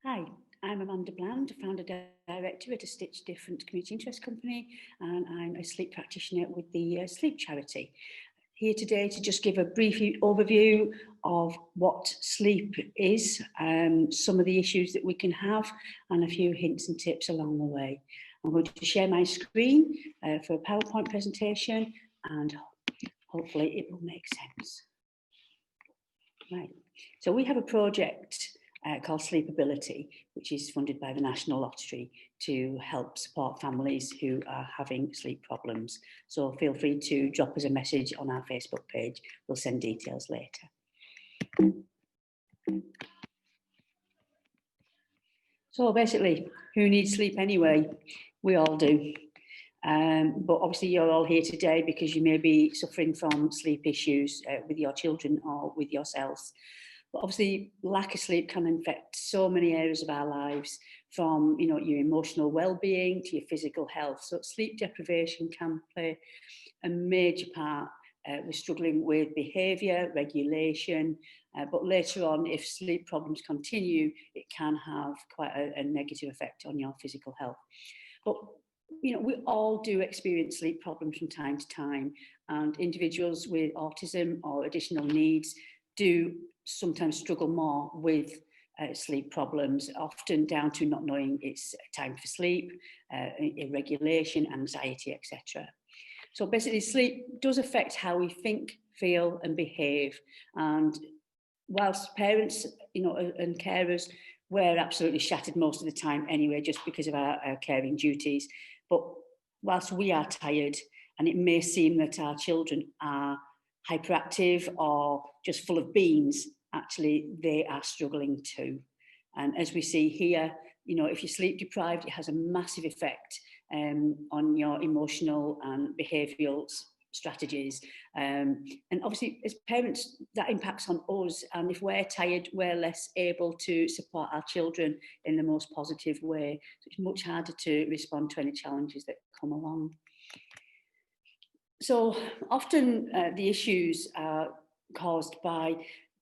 Hi, I'm Amanda Bland, founder director at a Stitch Different community interest company, and I'm a sleep practitioner with the Sleep Charity. Here today to just give a brief overview of what sleep is, some of the issues that we can have, and a few hints and tips along the way. I'm going to share my screen for a PowerPoint presentation, and hopefully it will make sense. Right, so we have a project called Sleepability, which is funded by the National Lottery to help support families who are having sleep problems. So feel free to drop us a message on our Facebook page. We'll send details later. So basically, who needs sleep anyway? We all do. But obviously you're all here today because you may be suffering from sleep issues with your children or with yourselves. But obviously lack of sleep can affect so many areas of our lives, from your emotional well-being to your physical health. So sleep deprivation can play a major part with struggling with behaviour, regulation, but later on, if sleep problems continue, it can have quite a negative effect on your physical health. But we all do experience sleep problems from time to time, and individuals with autism or additional needs do sometimes struggle more with sleep problems, often down to not knowing it's time for sleep, irregulation, anxiety, etc. So basically, sleep does affect how we think, feel, and behave. And whilst parents, and carers, we're absolutely shattered most of the time anyway, just because of our caring duties. But whilst we are tired, and it may seem that our children are hyperactive or just full of beans, actually they are struggling too. And as we see here, if you're sleep deprived, it has a massive effect on your emotional and behavioural strategies. And obviously, as parents, that impacts on us. And if we're tired, we're less able to support our children in the most positive way. So it's much harder to respond to any challenges that come along. So often the issues are caused by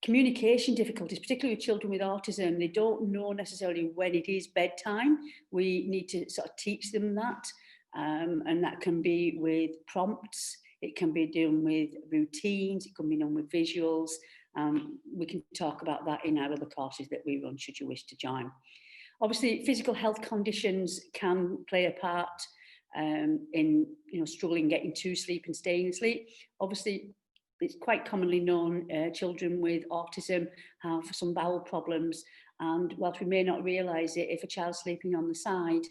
communication difficulties, particularly with children with autism. They don't know necessarily when it is bedtime. We need to sort of teach them that. And that can be with prompts. It can be done with routines. It can be done with visuals. We can talk about that in our other courses that we run, should you wish to join. Obviously, physical health conditions can play a part in struggling getting to sleep and staying asleep. Obviously, it's quite commonly known children with autism have some bowel problems, and whilst we may not realise it, if a child's sleeping on the side,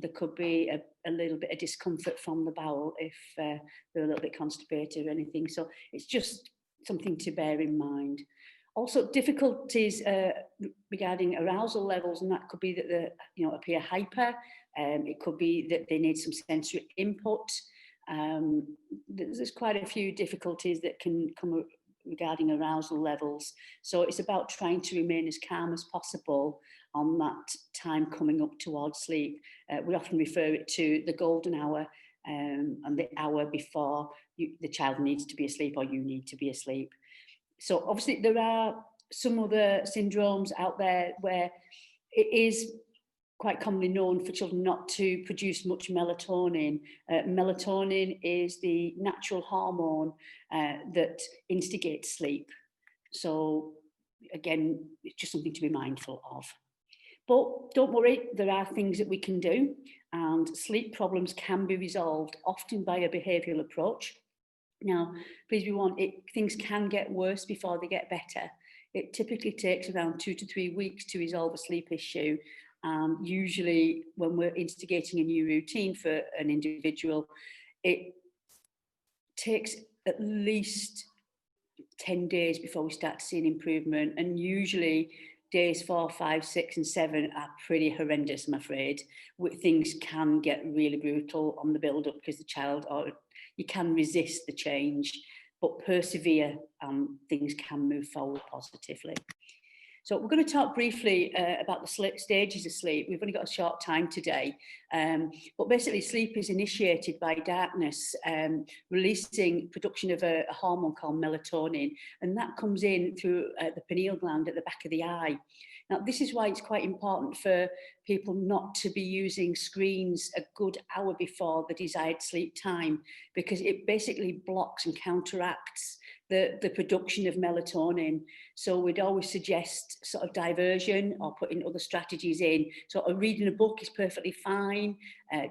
there could be a little bit of discomfort from the bowel if they're a little bit constipated or anything. So it's just something to bear in mind. Also, difficulties regarding arousal levels, and that could be that they appear hyper. It could be that they need some sensory input. There's quite a few difficulties that can come regarding arousal levels. So it's about trying to remain as calm as possible on that time coming up towards sleep. We often refer it to the golden hour and the hour before the child needs to be asleep or you need to be asleep. So obviously there are some other syndromes out there where it is quite commonly known for children not to produce much melatonin. Melatonin is the natural hormone that instigates sleep. So again, it's just something to be mindful of. But don't worry, there are things that we can do, and sleep problems can be resolved, often by a behavioural approach. Now, please be warned, things can get worse before they get better. It typically takes around 2 to 3 weeks to resolve a sleep issue. Usually when we're instigating a new routine for an individual, it takes at least 10 days before we start to see an improvement. And usually days 4, 5, 6 and 7 are pretty horrendous, I'm afraid. Things can get really brutal on the build-up because the child, or you can resist the change, but persevere, things can move forward positively. So we're going to talk briefly about the stages of sleep. We've only got a short time today, but basically sleep is initiated by darkness, releasing production of a hormone called melatonin, and that comes in through the pineal gland at the back of the eye. Now, this is why it's quite important for people not to be using screens a good hour before the desired sleep time, because it basically blocks and counteracts the production of melatonin. So we'd always suggest sort of diversion or putting other strategies in. So reading a book is perfectly fine,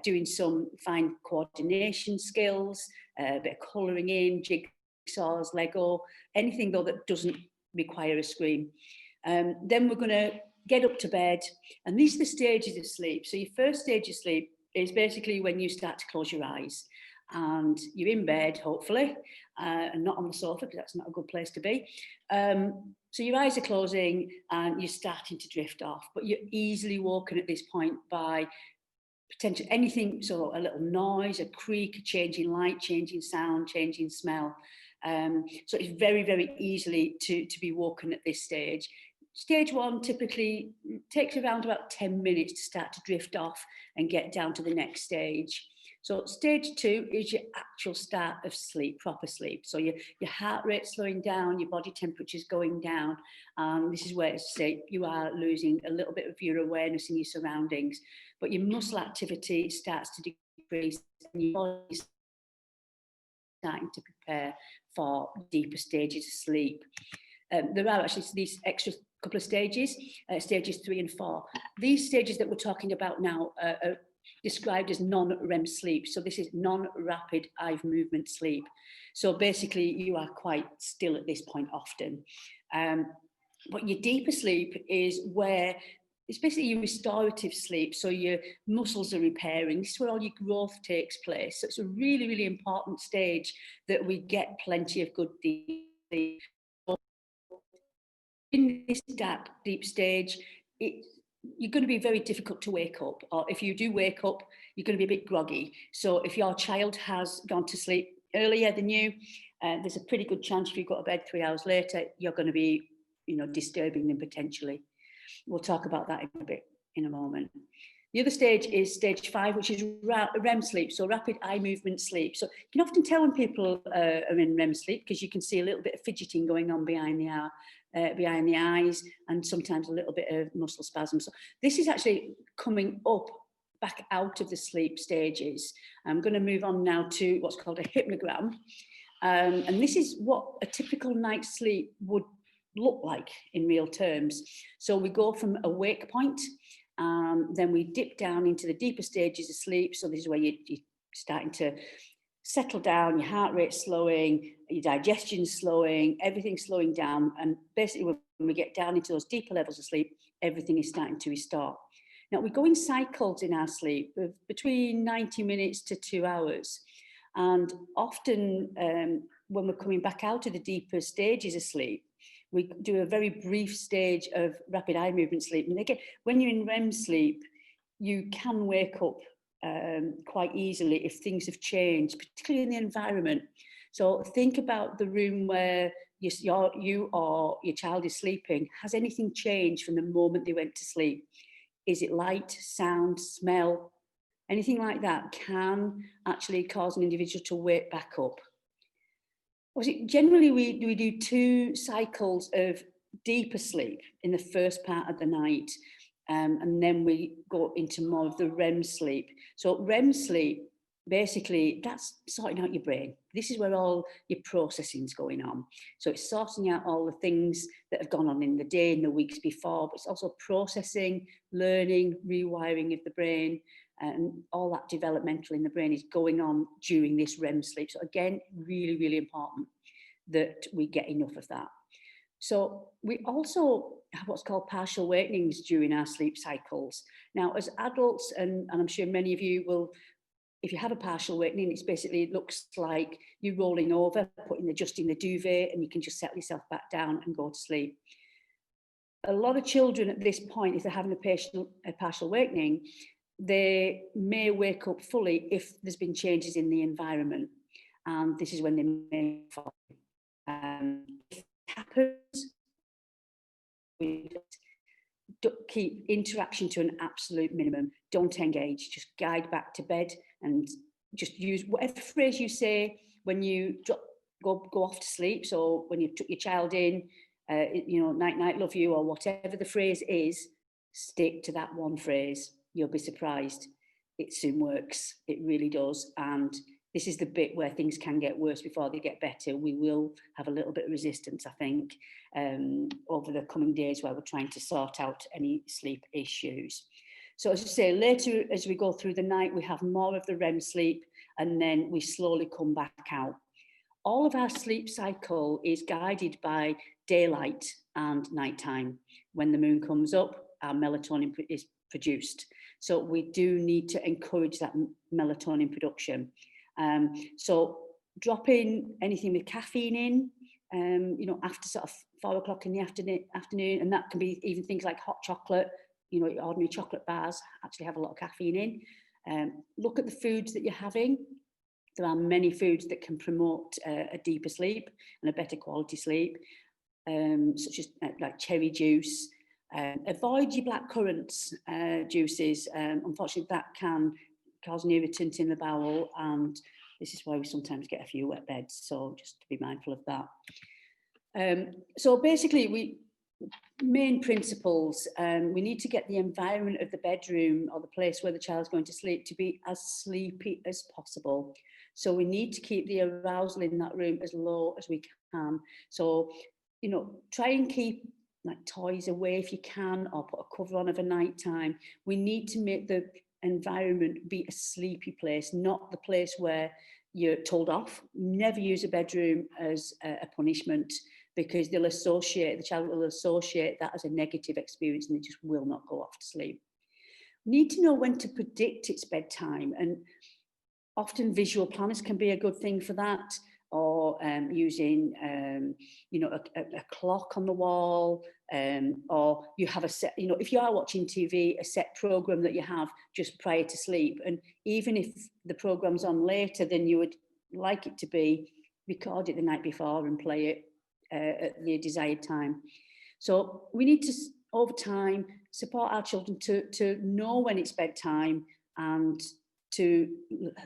doing some fine coordination skills, a bit of colouring in, jigsaws, Lego, anything though that doesn't require a screen. Then we're going to get up to bed, and these are the stages of sleep. So your first stage of sleep is basically when you start to close your eyes and you're in bed, hopefully, and not on the sofa, because that's not a good place to be. So your eyes are closing and you're starting to drift off, but you're easily woken at this point by potential anything, so a little noise, a creak, a changing light, changing sound, changing smell. So it's very, very easily to be woken at this stage. Stage one typically takes around about 10 minutes to start to drift off and get down to the next stage. So stage two is your actual start of sleep, proper sleep. So your heart rate slowing down, your body temperature is going down. This is where, say, you are losing a little bit of your awareness in your surroundings, but your muscle activity starts to decrease and your body's starting to prepare for deeper stages of sleep. There are actually these extra couple of stages, stages 3 and 4. These stages that we're talking about now are described as non-REM sleep. So this is non-rapid eye movement sleep. So basically you are quite still at this point often. But your deeper sleep is where it's basically your restorative sleep. So your muscles are repairing. This is where all your growth takes place. So it's a really, really important stage that we get plenty of good deep sleep. In this dark, deep stage, you're going to be very difficult to wake up, or if you do wake up, you're going to be a bit groggy. So if your child has gone to sleep earlier than you, there's a pretty good chance if you go to bed 3 hours later, you're going to be, disturbing them potentially. We'll talk about that in a moment. The other stage is stage 5, which is REM sleep, so rapid eye movement sleep. So you can often tell when people are in REM sleep because you can see a little bit of fidgeting going on behind the eyes, and sometimes a little bit of muscle spasm. So this is actually coming up back out of the sleep stages. I'm going to move on now to what's called a hypnogram. And this is what a typical night's sleep would look like in real terms. So we go from a wake point, then we dip down into the deeper stages of sleep. So this is where you're starting to settle down, your heart rate slowing, your digestion slowing, everything's slowing down. And basically when we get down into those deeper levels of sleep, everything is starting to restore. Now we go in cycles in our sleep of between 90 minutes to 2 hours. And often when we're coming back out of the deeper stages of sleep, we do a very brief stage of rapid eye movement sleep. And again, when you're in REM sleep, you can wake up quite easily if things have changed, particularly in the environment. So think about the room where you or your child is sleeping. Has anything changed from the moment they went to sleep? Is it light, sound, smell? Anything like that can actually cause an individual to wake back up. Generally, we do 2 cycles of deeper sleep in the first part of the night, and then we go into more of the REM sleep. So REM sleep, basically, that's sorting out your brain. This is where all your processing is going on. So it's sorting out all the things that have gone on in the day and the weeks before, but it's also processing, learning, rewiring of the brain, and all that developmental in the brain is going on during this REM sleep. So again, really, really important that we get enough of that. So we also have what's called partial awakenings during our sleep cycles. Now, as adults, and I'm sure many of you will, if you have a partial awakening, it looks like you rolling over, adjusting the duvet, and you can just settle yourself back down and go to sleep. A lot of children at this point, if they're having a partial awakening, they may wake up fully if there's been changes in the environment. And this is when they may fall. If it happens, keep interaction to an absolute minimum. Don't engage, just guide back to bed, and just use whatever phrase you say when you go off to sleep. So when you took your child in, night night, love you, or whatever the phrase is, stick to that one phrase. You'll be surprised. It soon works. It really does. And this is the bit where things can get worse before they get better. We will have a little bit of resistance, I think, over the coming days, where we're trying to sort out any sleep issues. So as I say, later as we go through the night, we have more of the REM sleep, and then we slowly come back out. All of our sleep cycle is guided by daylight and nighttime. When the moon comes up, our melatonin is produced. So we do need to encourage that melatonin production. So drop in anything with caffeine in, after sort of 4 o'clock in the afternoon, and that can be even things like hot chocolate. Ordinary chocolate bars actually have a lot of caffeine in. Look at the foods that you're having. There are many foods that can promote a deeper sleep and a better quality sleep, such as like cherry juice. Avoid your blackcurrant juices. Unfortunately, that can cause an irritant in the bowel, and this is why we sometimes get a few wet beds. So just to be mindful of that. So basically, main principles, we need to get the environment of the bedroom or the place where the child's going to sleep to be as sleepy as possible. So we need to keep the arousal in that room as low as we can. So, try and keep like toys away if you can, or put a cover on over night time. We need to make the environment be a sleepy place, not the place where you're told off. Never use a bedroom as a punishment, because the child will associate that as a negative experience, and they just will not go off to sleep. Need to know when to predict its bedtime, and often visual planners can be a good thing for that, or using a clock on the wall, or you have a set, if you are watching TV, a set program that you have just prior to sleep. And even if the program's on later than you would like it to be, record it the night before and play it at the desired time. So we need to, over time, support our children to know when it's bedtime and to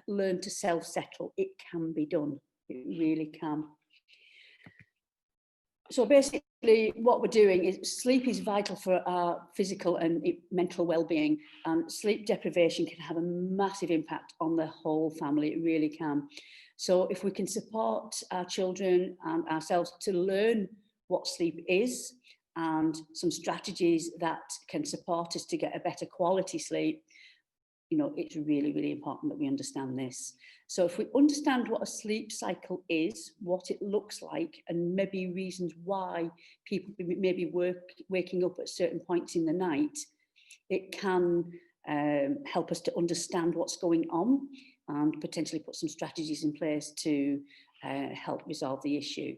learn to self-settle. It can be done. It really can. So basically what we're doing is, sleep is vital for our physical and mental well-being, and sleep deprivation can have a massive impact on the whole family. It really can. So if we can support our children and ourselves to learn what sleep is, and some strategies that can support us to get a better quality sleep, it's really, really important that we understand this. So if we understand what a sleep cycle is, what it looks like, and maybe reasons why people may be waking up at certain points in the night, it can help us to understand what's going on and potentially put some strategies in place to help resolve the issue.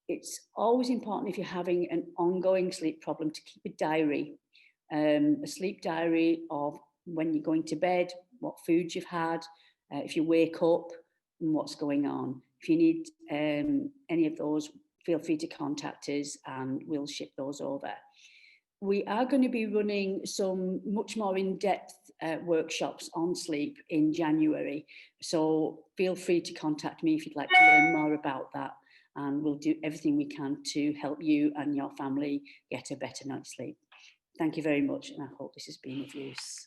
It's always important, if you're having an ongoing sleep problem, to keep a diary, a sleep diary of when you're going to bed, what foods you've had, if you wake up, and what's going on. If you need any of those, feel free to contact us and we'll ship those over. We are going to be running some much more in-depth workshops on sleep in January. So feel free to contact me if you'd like to learn more about that, and we'll do everything we can to help you and your family get a better night's sleep. Thank you very much, and I hope this has been of use.